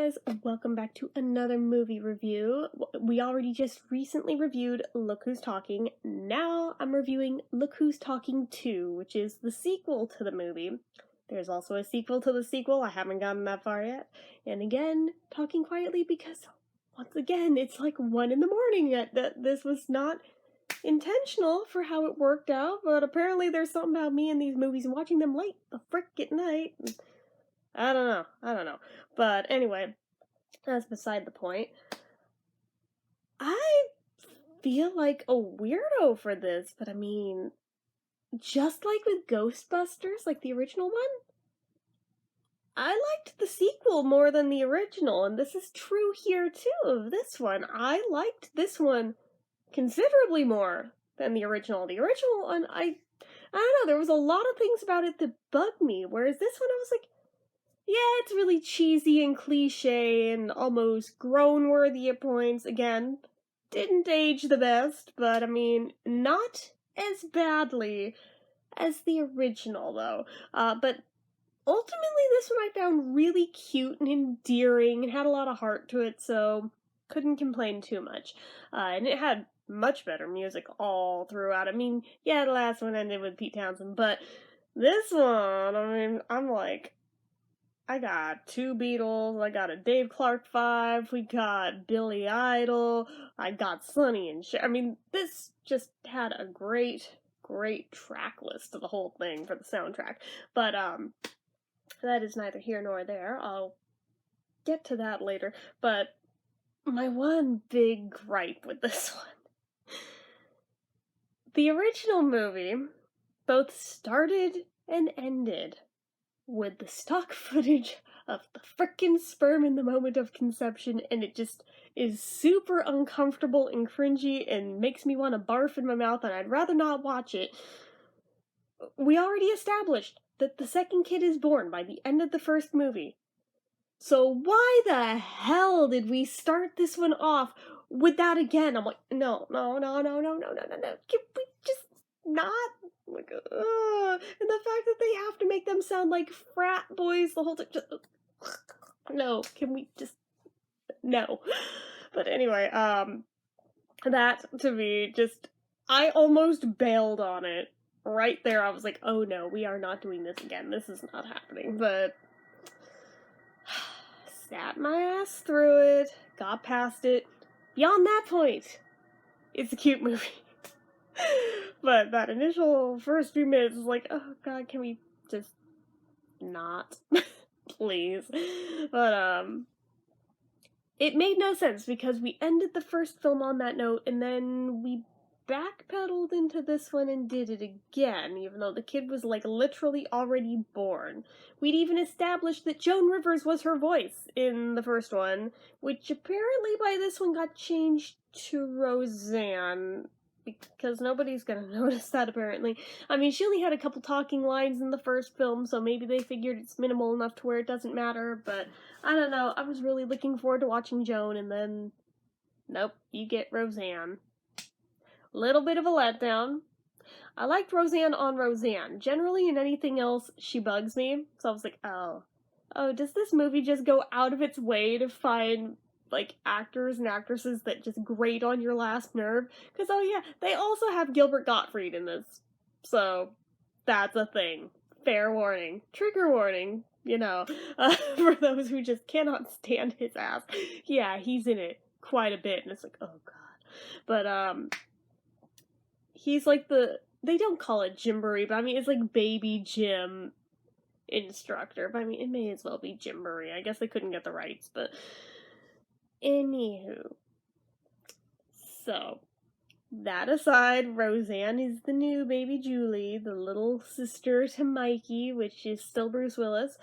guys, welcome back to another movie review. We already just recently reviewed Look Who's Talking. Now I'm reviewing Look Who's Talking 2, which is the sequel to the movie. There's also a sequel to the sequel, I haven't gotten that far yet. And again, talking quietly because, once again, it's like 1 in the morning. This was not intentional for how it worked out, but apparently there's something about me and these movies and watching them late the frick at night. I don't know. But anyway, that's beside the point. I feel like a weirdo for this, but I mean, just like with Ghostbusters, like the original one, I liked the sequel more than the original, and this is true here too of this one. I liked this one considerably more than the original. The original one, I don't know, there was a lot of things about it that bugged me, whereas this one I was like, yeah, it's really cheesy and cliche and almost groan-worthy at points. Again, didn't age the best, but I mean, not as badly as the original, though. But ultimately, this one I found really cute and endearing and had a lot of heart to it, so couldn't complain too much. And it had much better music all throughout. I mean, yeah, the last one ended with Pete Townsend, but this one, I mean, I'm like, I got 2 Beatles, I got a Dave Clark 5, we got Billy Idol, I got Sonny and Cher. I mean, this just had a great track list of the whole thing for the soundtrack. But, that is neither here nor there. I'll get to that later. But my one big gripe with this one. The original movie both started and ended with the stock footage of the frickin' sperm in the moment of conception, and it just is super uncomfortable and cringy and makes me want to barf in my mouth, and I'd rather not watch it. We already established that the second kid is born by the end of the first movie. So why the hell did we start this one off with that again? I'm like, no. Can we just not? Like, and the fact that they have to make them sound like frat boys the whole time. Just, no, can we just, no. But anyway, that to me just, I almost bailed on it. Right there, I was like, oh no, we are not doing this again. This is not happening. But sat my ass through it, got past it. Beyond that point, it's a cute movie. But that initial first few minutes is like, oh god, can we just not? Please. But, it made no sense because we ended the first film on that note and then we backpedaled into this one and did it again, even though the kid was like literally already born. We'd even established that Joan Rivers was her voice in the first one, which apparently by this one got changed to Roseanne, because nobody's gonna notice that apparently. I mean, she only had a couple talking lines in the first film, so maybe they figured it's minimal enough to where it doesn't matter, but I don't know, I was really looking forward to watching Joan, and then, nope, you get Roseanne. Little bit of a letdown. I liked Roseanne on Roseanne. Generally, in anything else, she bugs me. So I was like, oh, does this movie just go out of its way to find, like, actors and actresses that just grate on your last nerve? Because, oh yeah, they also have Gilbert Gottfried in this. So, that's a thing. Fair warning. Trigger warning, you know, for those who just cannot stand his ass. Yeah, he's in it quite a bit, and it's like, oh god. But, he's like they don't call it Gymboree, but I mean, it's like baby gym instructor. But I mean, it may as well be Gymboree. I guess they couldn't get the rights, but anywho. So, that aside, Roseanne is the new baby Julie, the little sister to Mikey, which is still Bruce Willis,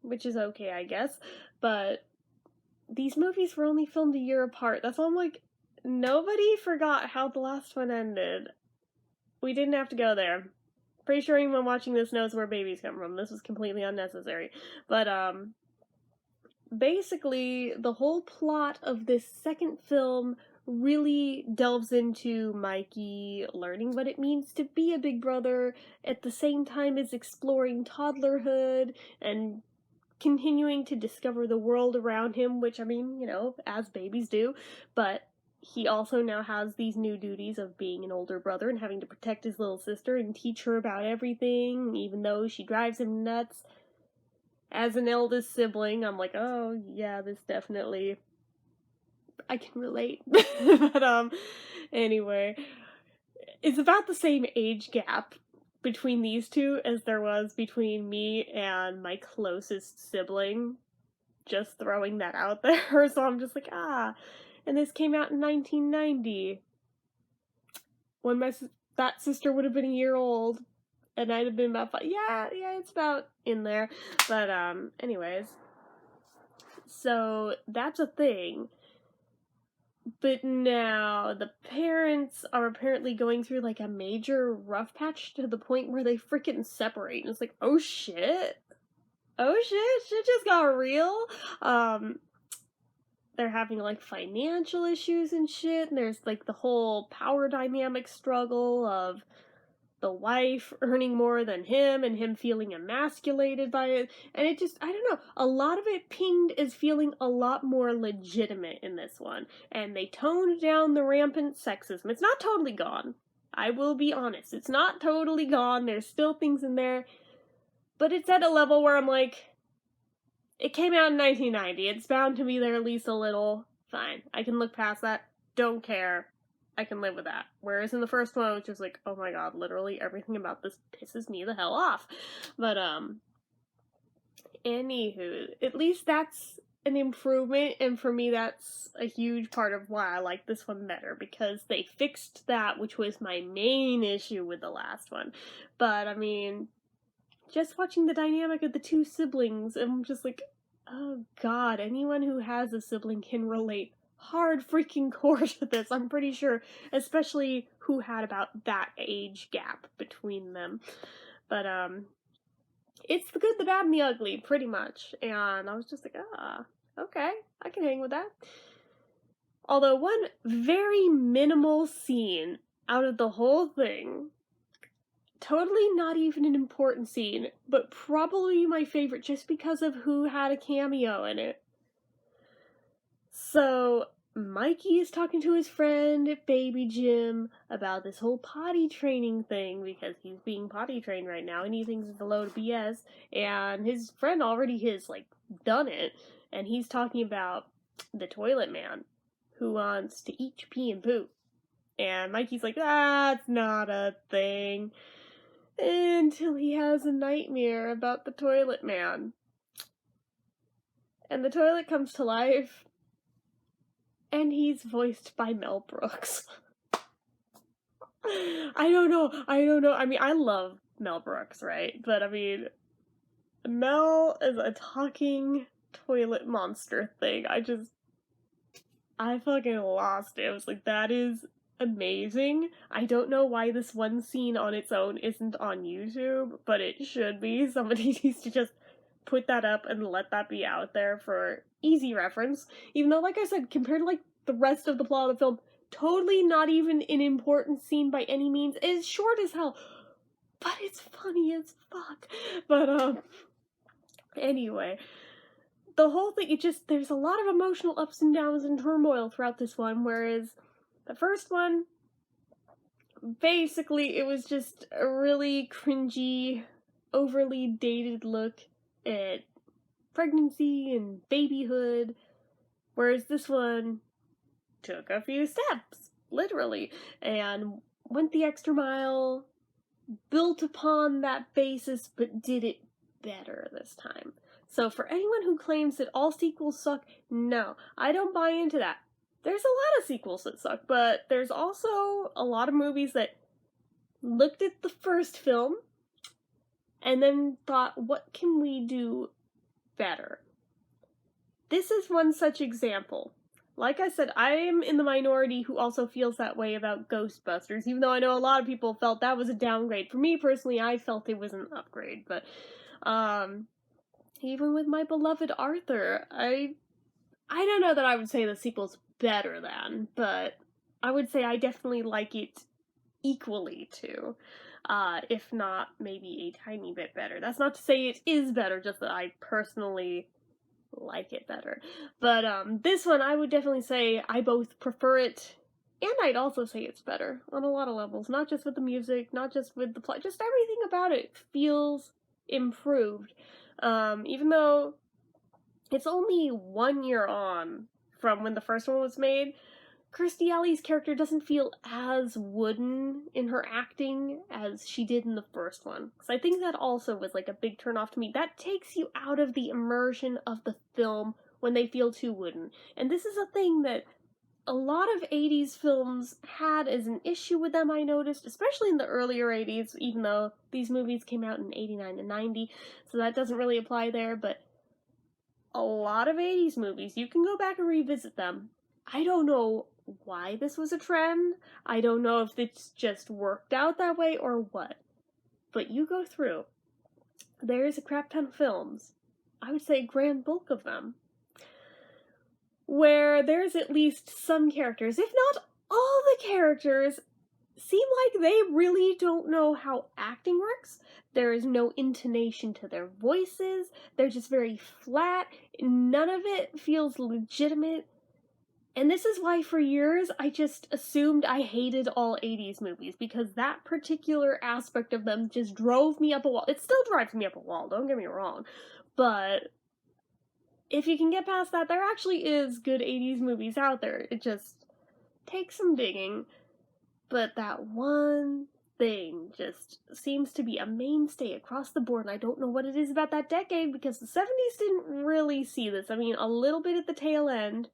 which is okay, I guess. But these movies were only filmed a year apart. That's why I'm like, nobody forgot how the last one ended. We didn't have to go there. Pretty sure anyone watching this knows where babies come from. This was completely unnecessary. But, basically, the whole plot of this second film really delves into Mikey learning what it means to be a big brother, at the same time as exploring toddlerhood and continuing to discover the world around him, which, I mean, you know, as babies do, but he also now has these new duties of being an older brother and having to protect his little sister and teach her about everything, even though she drives him nuts. As an eldest sibling, I'm like, oh, yeah, this definitely, I can relate. But, anyway, it's about the same age gap between these two as there was between me and my closest sibling. Just throwing that out there. So I'm just like, and this came out in 1990 when that sister would have been a year old and I'd have been about 5. Yeah, it's about in there. But anyways, so that's a thing. But now the parents are apparently going through like a major rough patch to the point where they freaking separate. And it's like, oh shit. Shit just got real. They're having like financial issues and shit, and there's like the whole power dynamic struggle of the wife earning more than him and him feeling emasculated by it. And it just, I don't know, a lot of it pinged as feeling a lot more legitimate in this one. And they toned down the rampant sexism. It's not totally gone. I will be honest. It's not totally gone. There's still things in there. But it's at a level where I'm like, it came out in 1990. It's bound to be there at least a little. Fine. I can look past that. Don't care. I can live with that. Whereas in the first one, it was just like, oh my god, literally everything about this pisses me the hell off. But, anywho, at least that's an improvement, and for me that's a huge part of why I like this one better, because they fixed that, which was my main issue with the last one. But, I mean, just watching the dynamic of the two siblings, I'm just like, oh god, anyone who has a sibling can relate hard freaking core to this, I'm pretty sure, especially who had about that age gap between them. But, it's the good, the bad, and the ugly, pretty much, and I was just like, okay, I can hang with that. Although one very minimal scene out of the whole thing, totally not even an important scene, but probably my favorite just because of who had a cameo in it. So, Mikey is talking to his friend Baby Jim about this whole potty training thing because he's being potty trained right now and he thinks it's a load of BS, and his friend already has, like, done it, and he's talking about the toilet man who wants to eat your pee and poop. And Mikey's like, that's not a thing. Until he has a nightmare about the toilet man. And the toilet comes to life, and he's voiced by Mel Brooks. I don't know. I mean, I love Mel Brooks, right? But I mean, Mel is a talking toilet monster thing. I fucking lost it. I was like, that is amazing. I don't know why this one scene on its own isn't on YouTube, but it should be. Somebody needs to just put that up and let that be out there for easy reference. Even though, like I said, compared to like the rest of the plot of the film, totally not even an important scene by any means. It's short as hell, but it's funny as fuck. But anyway, the whole thing, there's a lot of emotional ups and downs and turmoil throughout this one, whereas the first one, basically, it was just a really cringy, overly dated look at pregnancy and babyhood, whereas this one took a few steps, literally, and went the extra mile, built upon that basis, but did it better this time. So for anyone who claims that all sequels suck, no, I don't buy into that. There's a lot of sequels that suck, but there's also a lot of movies that looked at the first film and then thought, what can we do better? This is one such example. Like I said, I am in the minority who also feels that way about Ghostbusters, even though I know a lot of people felt that was a downgrade. For me personally, I felt it was an upgrade, but even with my beloved Arthur, I don't know that I would say the sequel's better than, but I would say I definitely like it equally to. if not maybe a tiny bit better. That's not to say it is better, just that I personally like it better. But this one I would definitely say I both prefer it, and I'd also say it's better on a lot of levels, not just with the music, not just with the plot, just everything about it feels improved. Even though it's only 1 year on from when the first one was made, Kirstie Alley's character doesn't feel as wooden in her acting as she did in the first one. Because I think that also was like a big turnoff to me. That takes you out of the immersion of the film when they feel too wooden. And this is a thing that a lot of 80s films had as an issue with them, I noticed, especially in the earlier 80s, even though these movies came out in 89 and 90, so that doesn't really apply there, but a lot of 80s movies, you can go back and revisit them. I don't know why this was a trend. I don't know if it's just worked out that way or what. But you go through, there's a crap ton of films, I would say a grand bulk of them, where there's at least some characters, if not all the characters, seem like they really don't know how acting works. There is no intonation to their voices. They're just very flat. None of it feels legitimate. And this is why for years I just assumed I hated all 80s movies, because that particular aspect of them just drove me up a wall. It still drives me up a wall, don't get me wrong. But if you can get past that, there actually is good 80s movies out there. It just takes some digging. But that one thing just seems to be a mainstay across the board, and I don't know what it is about that decade, because the 70s didn't really see this. I mean, a little bit at the tail end.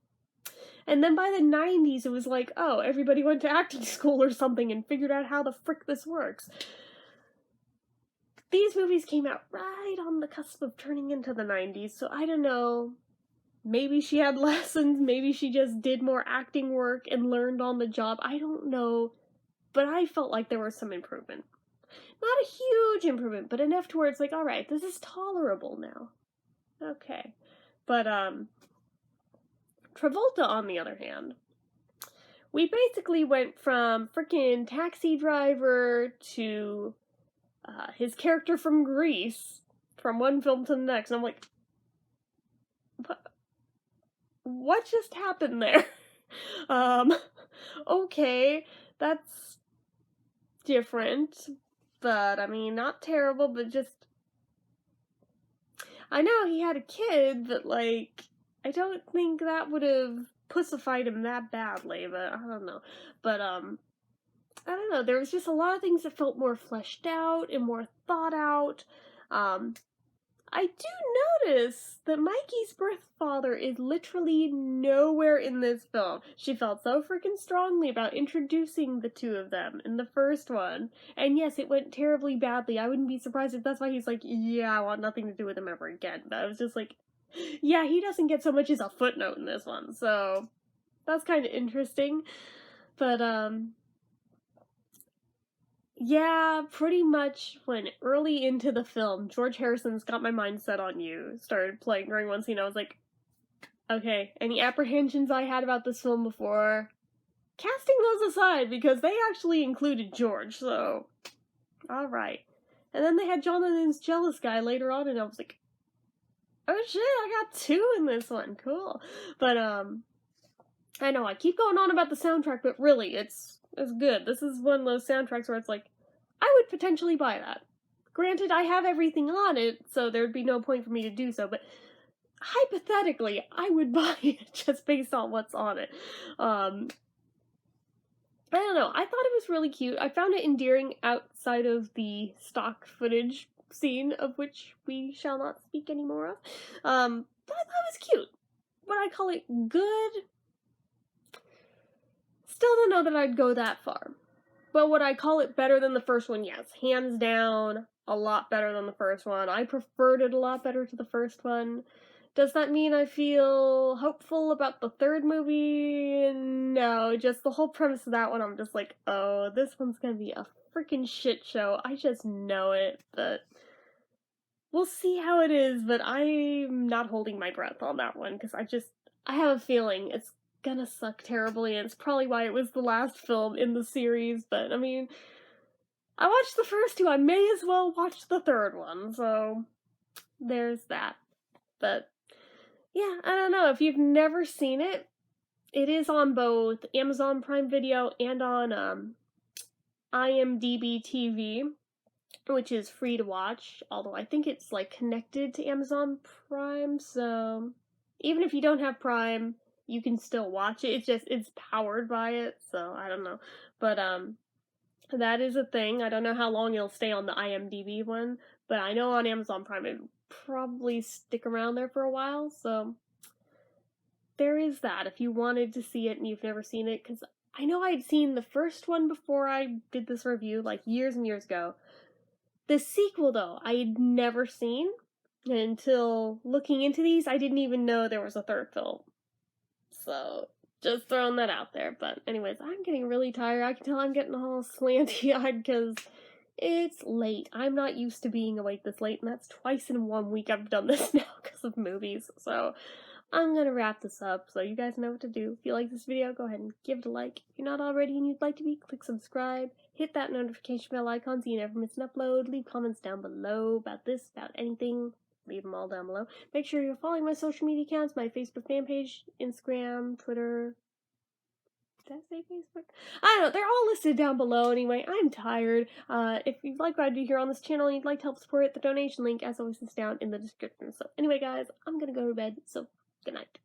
And then by the 90s, it was like, oh, everybody went to acting school or something and figured out how the frick this works. These movies came out right on the cusp of turning into the 90s, so I don't know. Maybe she had lessons, maybe she just did more acting work and learned on the job. I don't know. But I felt like there was some improvement. Not a huge improvement, but enough to where it's like, alright, this is tolerable now. Okay. But, Travolta, on the other hand, we basically went from frickin' Taxi Driver to his character from Grease, from one film to the next, and I'm like, what just happened there? Okay, that's different, but I mean, not terrible, but just, I know he had a kid, but like, I don't think that would have pussified him that badly, but I don't know. But, I don't know, there was just a lot of things that felt more fleshed out and more thought out. I do notice that Mikey's birth father is literally nowhere in this film. She felt so freaking strongly about introducing the two of them in the first one. And yes, it went terribly badly. I wouldn't be surprised if that's why he's like, yeah, I want nothing to do with him ever again. But I was just like, yeah, he doesn't get so much as a footnote in this one. So that's kind of interesting. But, yeah, pretty much when early into the film, George Harrison's Got My Mind Set on You started playing during one scene. I was like, okay, any apprehensions I had about this film before, casting those aside, because they actually included George, so, alright. And then they had Jonathan's Jealous Guy later on, and I was like, oh shit, I got two in this one, cool. But, I know, I keep going on about the soundtrack, but really, it's good. This is one of those soundtracks where it's like, I would potentially buy that. Granted, I have everything on it, so there'd be no point for me to do so, but hypothetically, I would buy it just based on what's on it. I don't know, I thought it was really cute. I found it endearing outside of the stock footage scene, of which we shall not speak anymore of. But I thought it was cute. Would I call it good? Still don't know that I'd go that far. But would I call it better than the first one? Yes. Hands down, a lot better than the first one. I preferred it a lot better to the first one. Does that mean I feel hopeful about the third movie? No, just the whole premise of that one, I'm just like, oh, this one's gonna be a freaking shit show. I just know it, but we'll see how it is, but I'm not holding my breath on that one, because I have a feeling it's gonna suck terribly, and it's probably why it was the last film in the series, but I mean, I watched the first two, I may as well watch the third one, so there's that. But yeah, I don't know, if you've never seen it, it is on both Amazon Prime Video and on IMDb TV, which is free to watch, although I think it's like connected to Amazon Prime, so even if you don't have Prime, you can still watch it. It's powered by it, so I don't know. But that is a thing. I don't know how long it'll stay on the IMDb one, but I know on Amazon Prime it'll probably stick around there for a while, so there is that if you wanted to see it and you've never seen it, because I know I'd seen the first one before I did this review, like years and years ago. The sequel, though, I had never seen, and until looking into these, I didn't even know there was a third film. So, just throwing that out there. But anyways, I'm getting really tired. I can tell I'm getting all slanty-eyed because it's late. I'm not used to being awake this late, and that's twice in 1 week I've done this now because of movies. So, I'm gonna wrap this up so you guys know what to do. If you like this video, go ahead and give it a like. If you're not already and you'd like to be, click subscribe. Hit that notification bell icon so you never miss an upload. Leave comments down below about this, about anything. Leave them all down below. Make sure you're following my social media accounts, my Facebook fan page, Instagram, Twitter. Did I say Facebook? I don't know. They're all listed down below anyway. I'm tired. If you like what I do here on this channel and you'd like to help support it, the donation link, as always, is down in the description. So anyway, guys, I'm gonna go to bed, so good night.